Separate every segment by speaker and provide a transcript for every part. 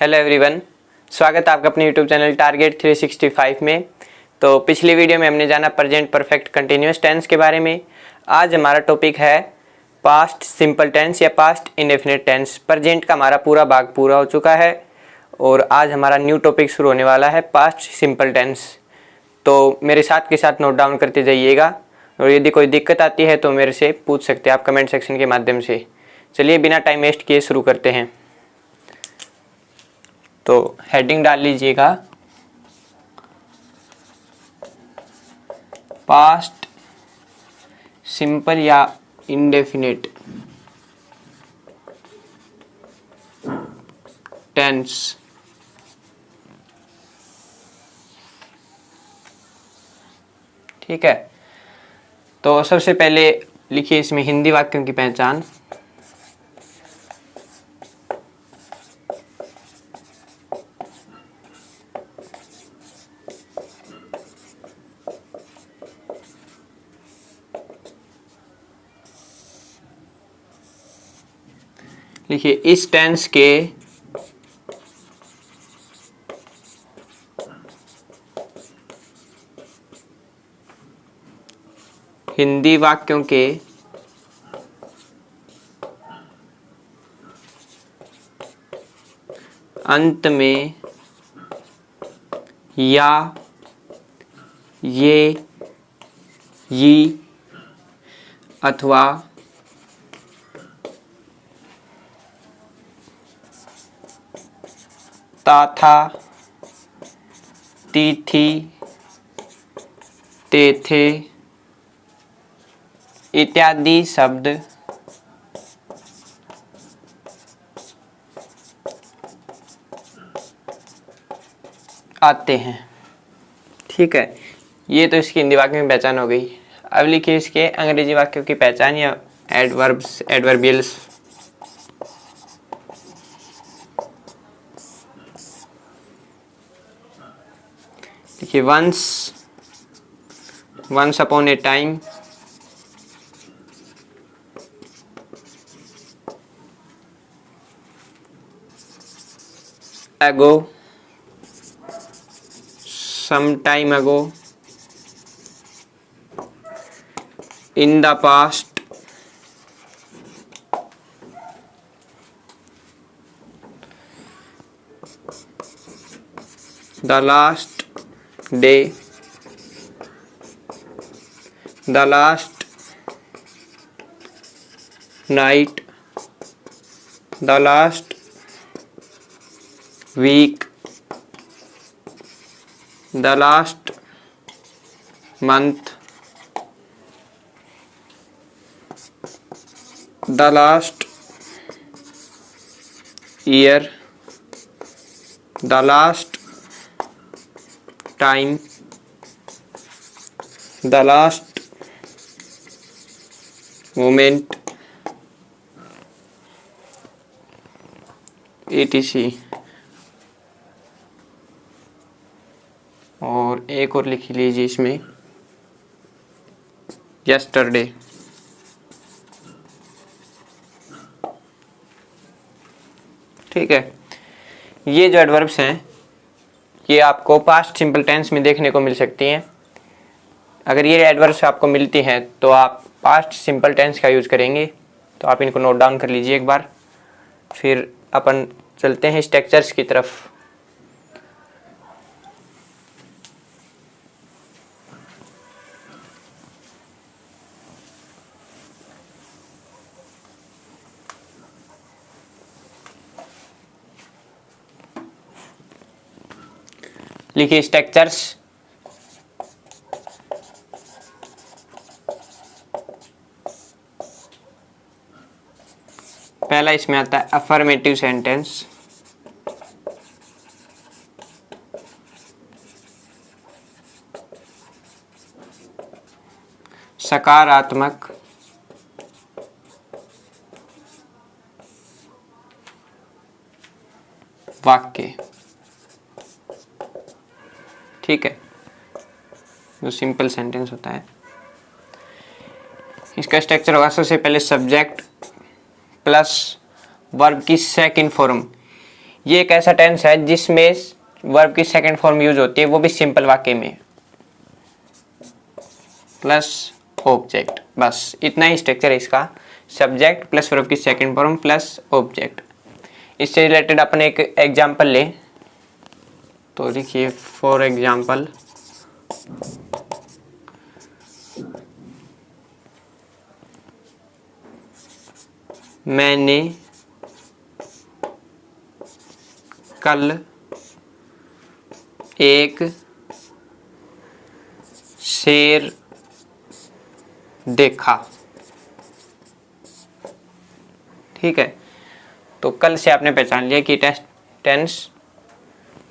Speaker 1: Hello everyone, स्वागत है आपका अपने यूट्यूब चैनल टारगेट 365 में। तो पिछली वीडियो में हमने जाना प्रेजेंट परफेक्ट कंटिन्यूअस टेंस के बारे में। आज हमारा टॉपिक है पास्ट सिंपल टेंस या पास्ट इंडेफिनिट टेंस। प्रेजेंट का हमारा पूरा भाग पूरा हो चुका है और आज हमारा न्यू टॉपिक शुरू होने वाला है पास्ट सिंपल टेंस। तो मेरे साथ के साथ नोट डाउन करते जाइएगा और यदि कोई दिक्कत आती है तो मेरे से पूछ सकते हैं आप कमेंट सेक्शन के माध्यम से। चलिए बिना टाइम वेस्ट किए शुरू करते हैं। तो हेडिंग डाल लीजिएगा पास्ट सिंपल या इंडेफिनिट टेंस। ठीक है, तो सबसे पहले लिखिए इसमें हिंदी वाक्यों की पहचान। लिखिए इस टेंस के हिंदी वाक्यों के अंत में या, ये, यी अथवा ता था, ती थी, ते थे इत्यादि शब्द आते हैं। ठीक है, ये तो इसकी हिंदी वाक्यों की पहचान हो गई। अब लिखिए इसके अंग्रेजी वाक्यों की पहचान या एडवर्ब्स, एडवर्बियल्स। देखिए once upon a time, ago, some time ago, in the past, the last day, the last night, the last week, the last month, the last year, the last time, the last moment, etc। और एक और लिख लीजिए इसमें yesterday. ठीक है, ये जो एडवर्ब्स हैं ये आपको पास्ट सिंपल टेंस में देखने को मिल सकती हैं। अगर ये एडवर्ब्स आपको मिलती हैं तो आप पास्ट सिंपल टेंस का यूज करेंगे। तो आप इनको नोट डाउन कर लीजिए एक बार, फिर अपन चलते हैं स्ट्रक्चर्स की तरफ। लिखिए स्ट्रक्चर्स। पहला इसमें आता है अफर्मेटिव सेंटेंस, सकारात्मक वाक्य। ठीक है, जो सिंपल सेंटेंस होता है इसका स्ट्रक्चर होगा सबसे पहले सब्जेक्ट प्लस वर्ब की सेकंड फॉर्म। ये एक ऐसा टेंस है जिसमें वर्ब की सेकंड फॉर्म यूज होती है, वो भी सिंपल वाक्य में, प्लस ऑब्जेक्ट। बस इतना ही स्ट्रक्चर है इसका, सब्जेक्ट प्लस वर्ब की सेकंड फॉर्म प्लस ऑब्जेक्ट। इससे रिलेटेड अपन एक एग्जांपल लें तो देखिए, फॉर एग्जांपल मैंने कल एक शेर देखा। ठीक है, तो कल से आपने पहचान लिया कि टेंस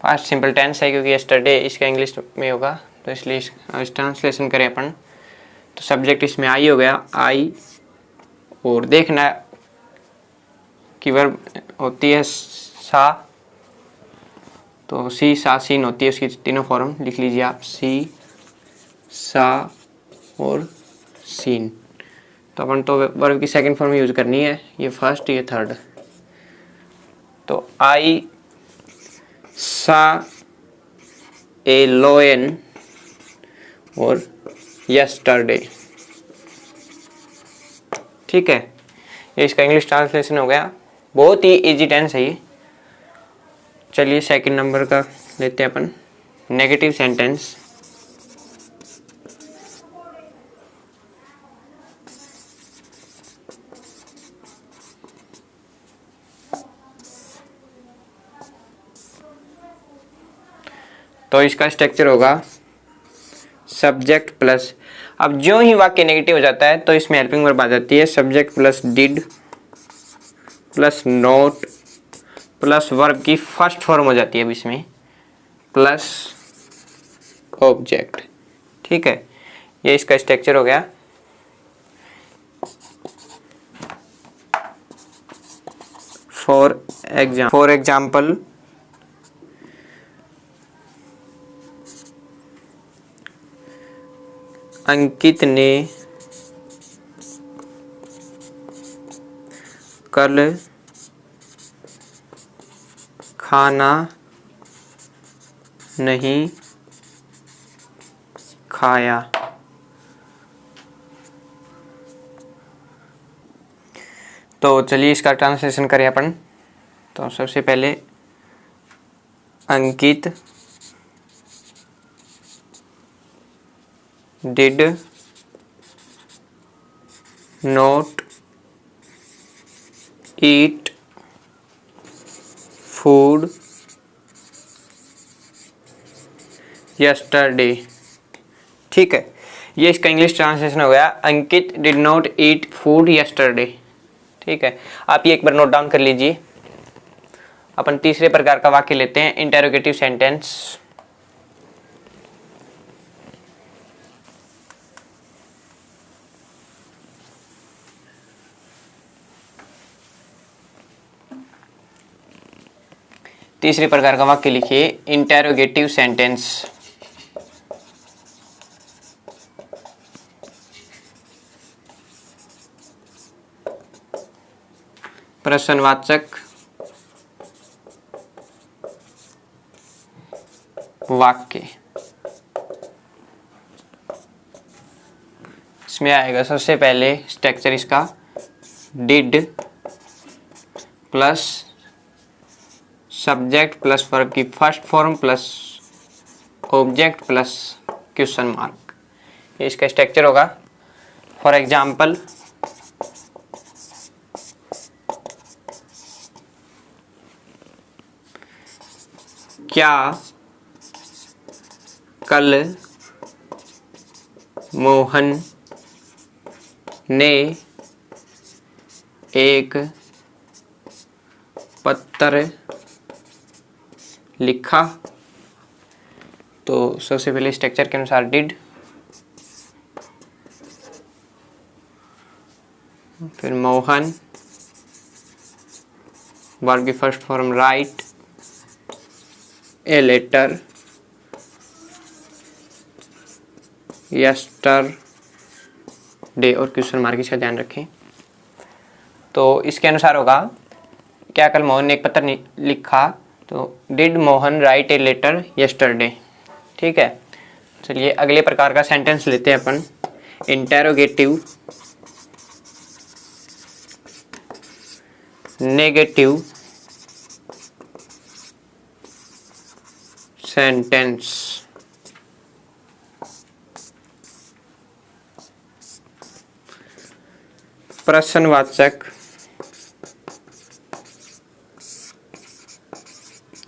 Speaker 1: पास्ट सिंपल टेंस है, क्योंकि यस्टरडे इसका इंग्लिश में होगा, तो इसलिए इस ट्रांसलेशन करें अपन तो सब्जेक्ट इसमें आई हो गया, आई, और देखना कि वर्ब होती है सा, तो सी सा सीन होती है, उसकी तीनों फॉर्म लिख लीजिए आप, सी सा और सीन। तो अपन तो वर्ब की सेकंड फॉर्म यूज करनी है, ये फर्स्ट ये थर्ड। तो आई सा ए लोयन और यस्टरडे। ठीक है, ये इसका इंग्लिश ट्रांसलेशन हो गया। बहुत ही इजी टेंस है ये। चलिए सेकंड नंबर का लेते हैं अपन, नेगेटिव सेंटेंस। तो इसका स्ट्रक्चर होगा सब्जेक्ट प्लस, अब जो ही वाक्य नेगेटिव हो जाता है तो इसमें हेल्पिंग वर्ब आ जाती है, subject plus did plus not plus verb की फर्स्ट फॉर्म हो जाती है अब इसमें, प्लस ऑब्जेक्ट। ठीक है, ये इसका स्ट्रक्चर हो गया। फॉर एग्जाम्पल अंकित ने कल खाना नहीं खाया। तो चलिए इसका ट्रांसलेशन करें अपन। तो सबसे पहले अंकित did not eat food yesterday। ठीक है, ये इसका इंग्लिश ट्रांसलेशन हो गया, Ankit did not eat food yesterday। ठीक है, आप ये एक बार नोट डाउन कर लीजिए। अपन तीसरे प्रकार का वाक्य लेते हैं, इंटेरोगेटिव सेंटेंस। तीसरे प्रकार का वाक्य लिखिए, इंटेरोगेटिव सेंटेंस। प्रश्नवाचक वाक्य। इसमें आएगा सबसे पहले स्ट्रक्चर इसका, did plus subject plus verb की first form plus object plus question mark, ये इसका स्ट्रक्चर होगा। फॉर एग्जाम्पल क्या कल मोहन ने एक पत्र लिखा। तो सबसे पहले स्ट्रक्चर के अनुसार डिड, फिर मोहन, वर्ब की first form write a letter yesterday और क्वेश्चन मार्क, इसका ध्यान रखें। तो इसके अनुसार होगा, क्या कल मोहन ने एक पत्र लिखा तो did Mohan write a letter yesterday. ठीक है, चलिए अगले प्रकार का सेंटेंस लेते हैं अपन। Interrogative negative sentence. प्रश्नवाचक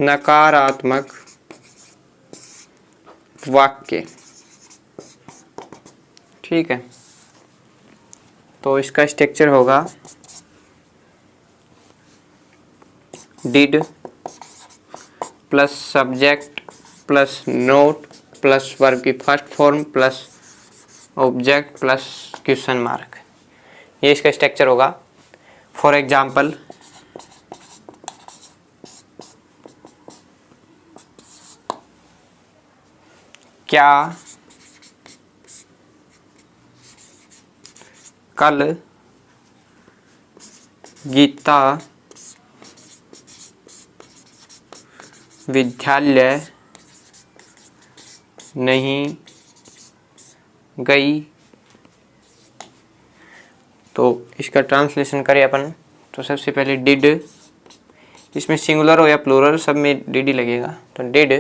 Speaker 1: नकारात्मक वाक्य। ठीक है, तो इसका स्ट्रक्चर होगा did plus subject plus not plus verb की first form plus object plus question mark, ये इसका स्ट्रक्चर होगा। फॉर एग्जाम्पल, क्या कल गीता विद्यालय नहीं गई? तो इसका ट्रांसलेशन करें अपन तो सबसे पहले डिड, इसमें सिंगुलर हो या प्लूरल सब में डिड ही लगेगा। तो did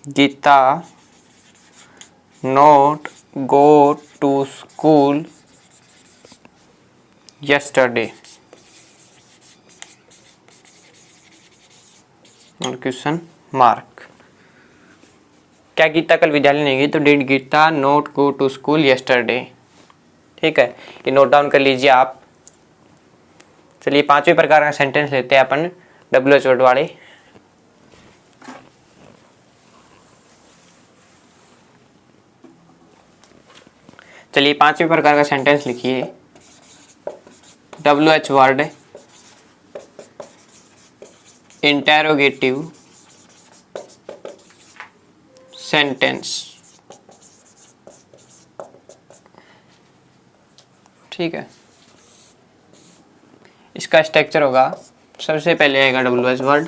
Speaker 1: Geeta not go to school yesterday? और क्वेश्चन मार्क। क्या गीता कल विद्यालय नहीं गई? तो did Geeta not go to school yesterday. ठीक है, ये नोट डाउन कर लीजिए आप। चलिए पांचवें प्रकार का सेंटेंस लेते हैं अपन, WH वर्ड वाले। चलिए पांचवें प्रकार का सेंटेंस लिखिए। WH word interrogative sentence. ठीक है, इसका स्ट्रक्चर होगा, सबसे पहले आएगा WH वर्ड,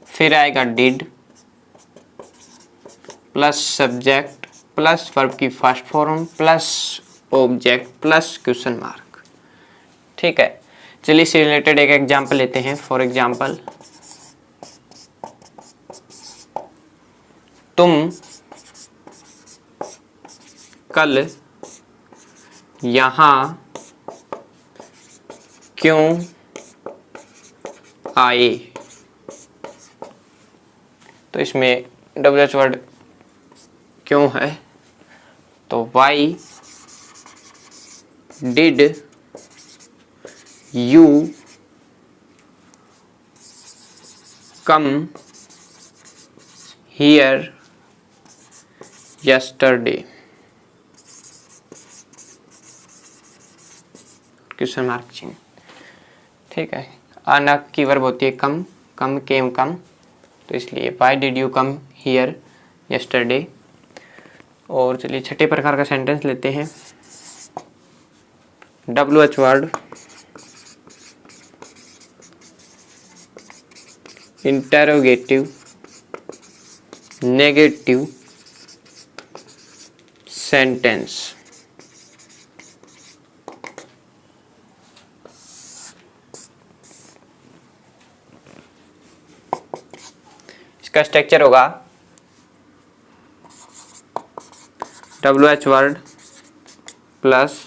Speaker 1: फिर आएगा did plus subject plus verb की first form plus object plus question mark. ठीक है, चलिए इससे रिलेटेड एक एग्जांपल लेते हैं। फॉर एग्जांपल, तुम कल यहाँ क्यों आए? तो इसमें WH वर्ड क्यों है, तो why did you come here yesterday? Question mark चिन्ह। ठीक है, आना की वर्ब होती है कम, कम केम कम, तो इसलिए why did you come here yesterday. और चलिए छठे प्रकार का सेंटेंस लेते हैं। WH word interrogative negative sentence. इसका स्ट्रक्चर होगा WH word plus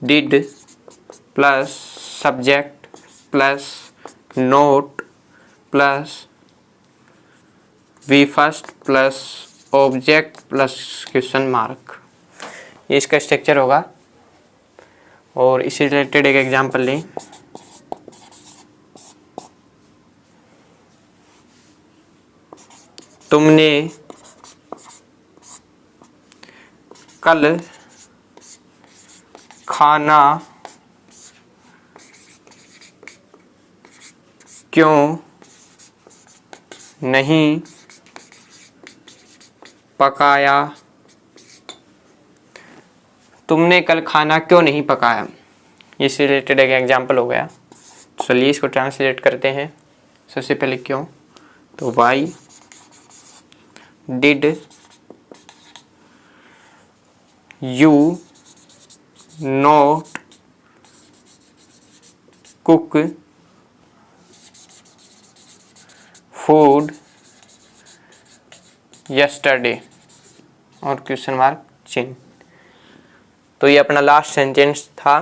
Speaker 1: did plus subject plus not plus V first plus object plus question mark, ये इसका स्ट्रक्चर होगा। और इससे रिलेटेड एक एग्जांपल लें। तुमने कल खाना क्यों नहीं पकाया? तुमने कल खाना क्यों नहीं पकाया, इससे रिलेटेड एक एग्जांपल हो गया। चलिए इसको ट्रांसलेट करते हैं। सबसे पहले क्यों, तो why did you not cook food yesterday और क्वेश्चन मार्क चिन्ह। तो ये अपना लास्ट सेंटेंस था,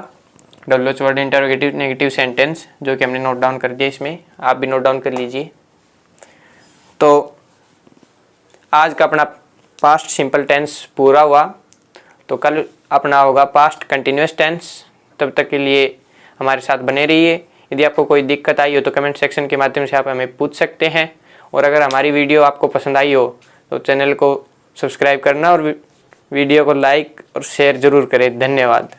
Speaker 1: WH word interrogative negative sentence, जो कि हमने नोट डाउन कर दिया। इसमें आप भी नोट डाउन कर लीजिए। तो आज का अपना पास्ट सिंपल टेंस पूरा हुआ। तो कल अपना होगा पास्ट कंटिन्यूस टेंस। तब तक के लिए हमारे साथ बने रहिए। यदि आपको कोई दिक्कत आई हो तो कमेंट सेक्शन के माध्यम से आप हमें पूछ सकते हैं। और अगर हमारी वीडियो आपको पसंद आई हो तो चैनल को सब्सक्राइब करना और वीडियो को लाइक और शेयर ज़रूर करें। धन्यवाद।